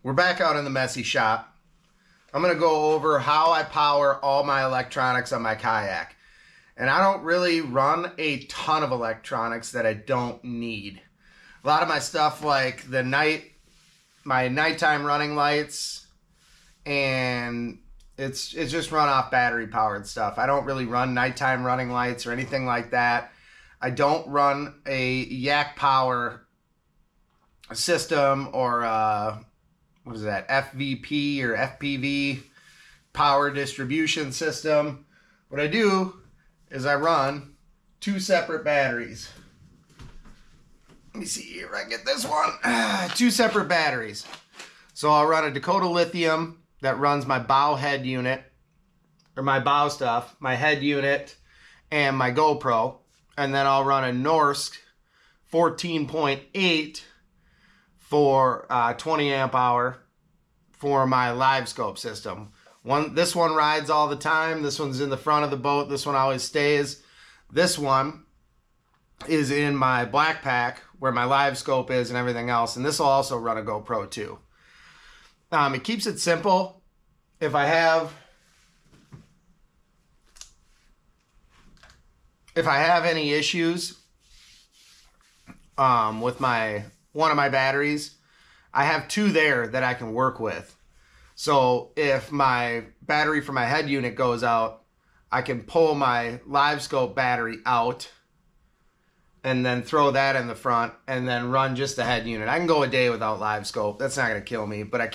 We're back out in the messy shop. I'm going to go over how I power all my electronics on my Kayak. And I don't really run a ton of electronics that I don't need. A lot of my stuff like my nighttime running lights, and it's just run off battery powered stuff. I don't really run nighttime running lights or anything like that. I don't run a Yak Power system or what is that, FVP or FPV power distribution system. What I do is I run two separate batteries. Let me see if I can get this one. Two separate batteries. So I'll run a Dakota Lithium that runs my bow head unit, or my bow stuff, my head unit, and my GoPro. And then I'll run a Norsk 14.8 for 20 amp hour for my live scope system. This one rides all the time. This one's in the front of the boat. This one always stays. This one is in my black pack where my live scope is and everything else. And this will also run a GoPro too. It keeps it simple. If I have any issues with one of my batteries, I have two there that I can work with. So if my battery for my head unit goes out, I can pull my live scope battery out and then throw that in the front and then run just the head unit. I can go a day without live scope. That's not going to kill me, but I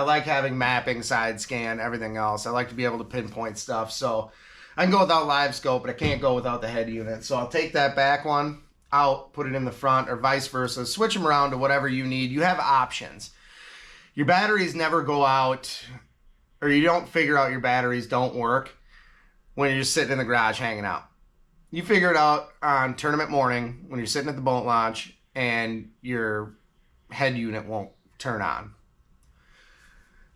like having mapping, side scan, everything else. I like to be able to pinpoint stuff. So I can go without live scope, but I can't go without the head unit. So I'll take that back one out, put it in the front, or vice versa. Switch them around to whatever you need. You have options. Your batteries never go out, or you don't figure out your batteries don't work when you're just sitting in the garage hanging out. You figure it out on tournament morning when you're sitting at the boat launch and your head unit won't turn on.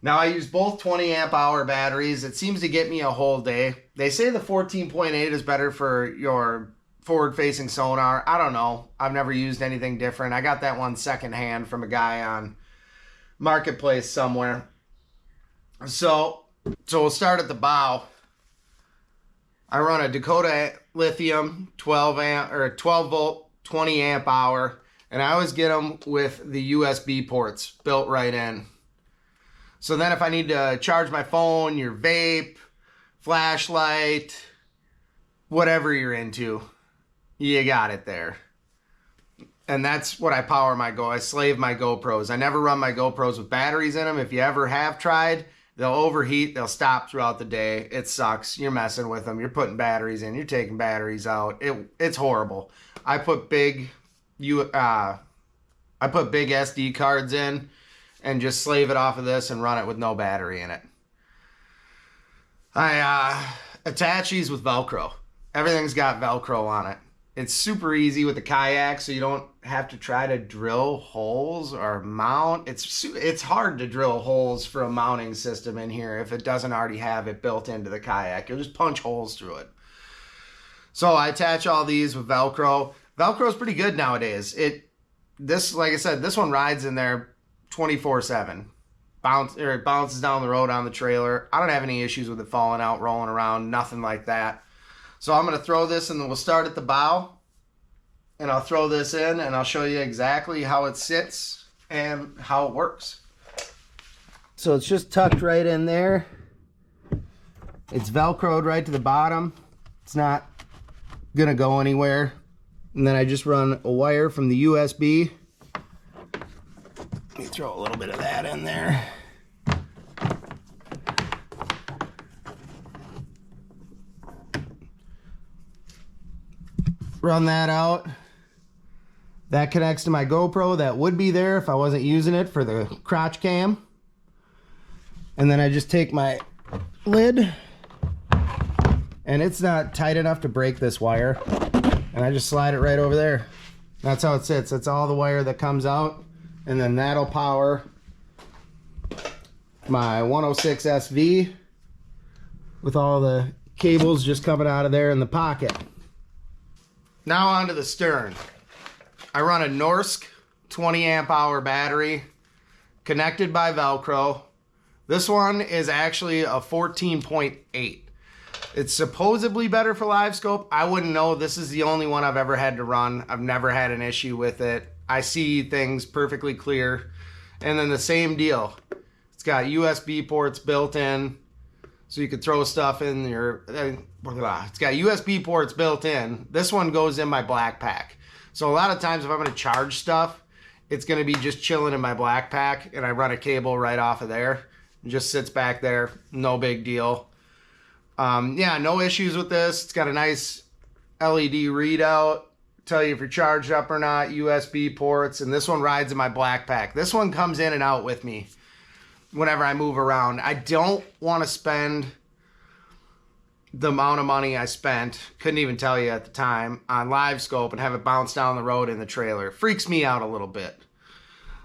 Now I use both 20 amp hour batteries. It seems to get me a whole day. They say the 14.8 is better for your forward facing sonar. I don't know. I've never used anything different. I got that one secondhand from a guy on Marketplace somewhere. So we'll start at the bow. I run a Dakota Lithium 12 volt 20 amp hour, and I always get them with the USB ports built right in. So then if I need to charge my phone, your vape, flashlight, whatever you're into, you got it there. And that's what I power I slave my GoPros. I never run my GoPros with batteries in them. If you ever have tried, they'll overheat, they'll stop throughout the day. It sucks. You're messing with them. You're putting batteries in, you're taking batteries out. It's horrible. I put big SD cards in and just slave it off of this and run it with no battery in it. I attach these with Velcro. Everything's got Velcro on it. It's super easy with the Kayak, so you don't have to try to drill holes or mount. It's hard to drill holes for a mounting system in here if it doesn't already have it built into the Kayak. You'll just punch holes through it. So I attach all these with Velcro. Velcro's pretty good nowadays. Like I said, this one rides in there 24/7. It bounces down the road on the trailer. I don't have any issues with it falling out, rolling around, nothing like that. So I'm going to throw this, and then we'll start at the bow, and I'll throw this in, and I'll show you exactly how it sits and how it works. So it's just tucked right in there. It's Velcroed right to the bottom. It's not going to go anywhere. And then I just run a wire from the USB. Let me throw a little bit of that in there. Run that out. That connects to my GoPro. That would be there if I wasn't using it for the crotch cam. And then I just take my lid, and it's not tight enough to break this wire, and I just slide it right over there. That's how it sits. That's all the wire that comes out, and then that'll power my 106 SV with all the cables just coming out of there in the pocket. Now onto the stern. I run a Norsk 20 amp hour battery connected by Velcro. This one is actually a 14.8. It's supposedly better for live scope. I wouldn't know. This is the only one I've ever had to run. I've never had an issue with it. I see things perfectly clear. And then the same deal. It's got USB ports built in, so you could throw stuff in your... It's got USB ports built in. This one goes in my black pack. So a lot of times if I'm going to charge stuff, it's going to be just chilling in my black pack, and I run a cable right off of there. It just sits back there. No big deal. Yeah, no issues with this. It's got a nice LED readout. Tell you if you're charged up or not. USB ports. And this one rides in my black pack. This one comes in and out with me whenever I move around. I don't want to spend the amount of money I spent, couldn't even tell you at the time, on live scope and have it bounce down the road in the trailer. It freaks me out a little bit.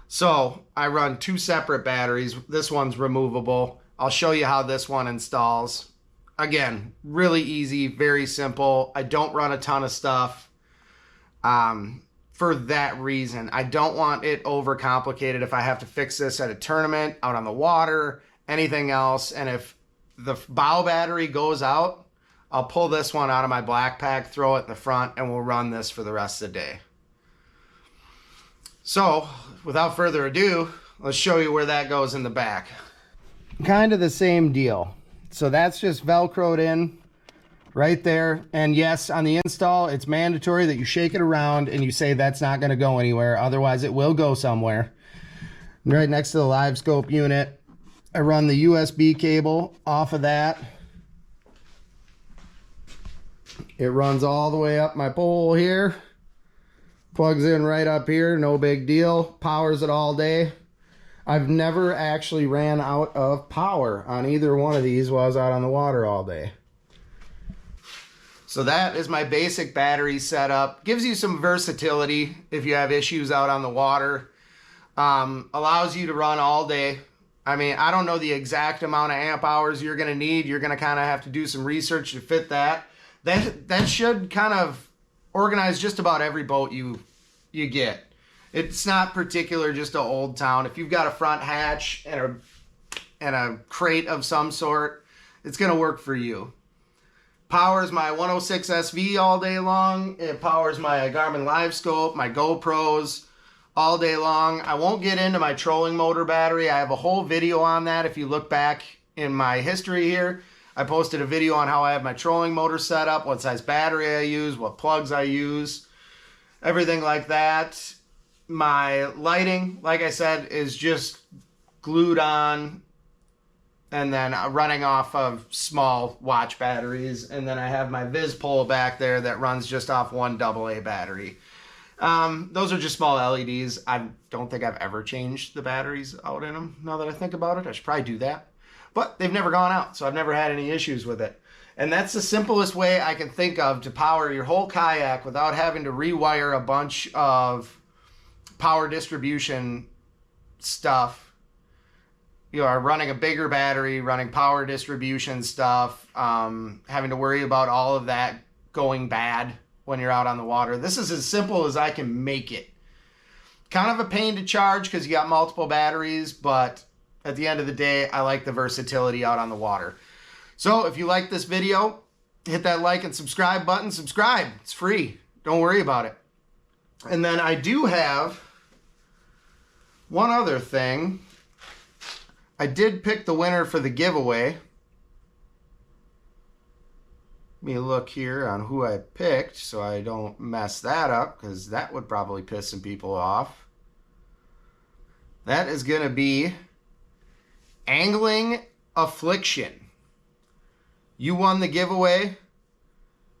So I run 2 separate batteries. This one's removable. I'll show you how this one installs. Again, really easy, very simple. I don't run a ton of stuff for that reason. I don't want it overcomplicated if I have to fix this at a tournament, out on the water, anything else. And if the bow battery goes out, I'll pull this one out of my black pack, throw it in the front, and we'll run this for the rest of the day. So, without further ado, let's show you where that goes in the back. Kind of the same deal. So that's just Velcroed in right there. And yes, on the install, it's mandatory that you shake it around and you say that's not going to go anywhere. Otherwise, it will go somewhere. And right next to the live scope unit, I run the USB cable off of that. It runs all the way up my pole here. Plugs in right up here, no big deal. Powers it all day. I've never actually ran out of power on either one of these while I was out on the water all day. So that is my basic battery setup. Gives you some versatility if you have issues out on the water. Allows you to run all day. I mean, I don't know the exact amount of amp hours you're going to need. You're going to kind of have to do some research to fit that. That should kind of organize just about every boat you get. It's not particular just to Old Town. If you've got a front hatch and a crate of some sort, it's going to work for you. Powers my 106 SV all day long. It powers my Garmin Live Scope, my GoPros all day long. I won't get into my trolling motor battery. I have a whole video on that. If you look back in my history here, I posted a video on how I have my trolling motor set up, what size battery I use, what plugs I use, everything like that. My lighting, like I said, is just glued on and then running off of small watch batteries. And then I have my Viz pole back there that runs just off one AA battery. Those are just small LEDs. I don't think I've ever changed the batteries out in them. Now that I think about it, I should probably do that. But they've never gone out, so I've never had any issues with it. And that's the simplest way I can think of to power your whole kayak without having to rewire a bunch of power distribution stuff. You are running a bigger battery, running power distribution stuff, having to worry about all of that going bad when you're out on the water. This is as simple as I can make it. Kind of a pain to charge because you got multiple batteries, but at the end of the day, I like the versatility out on the water. So if you like this video, hit that like and subscribe button. Subscribe. It's free. Don't worry about it. And then I do have one other thing. I did pick the winner for the giveaway. Let me look here on who I picked so I don't mess that up, because that would probably piss some people off. That is going to be Angling Affliction. You won the giveaway.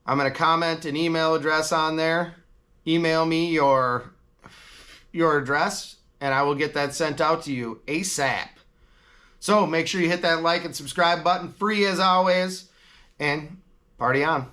I'm going to comment an email address on there. Email me your address, and I will get that sent out to you ASAP. So make sure you hit that like and subscribe button, free as always, and party on.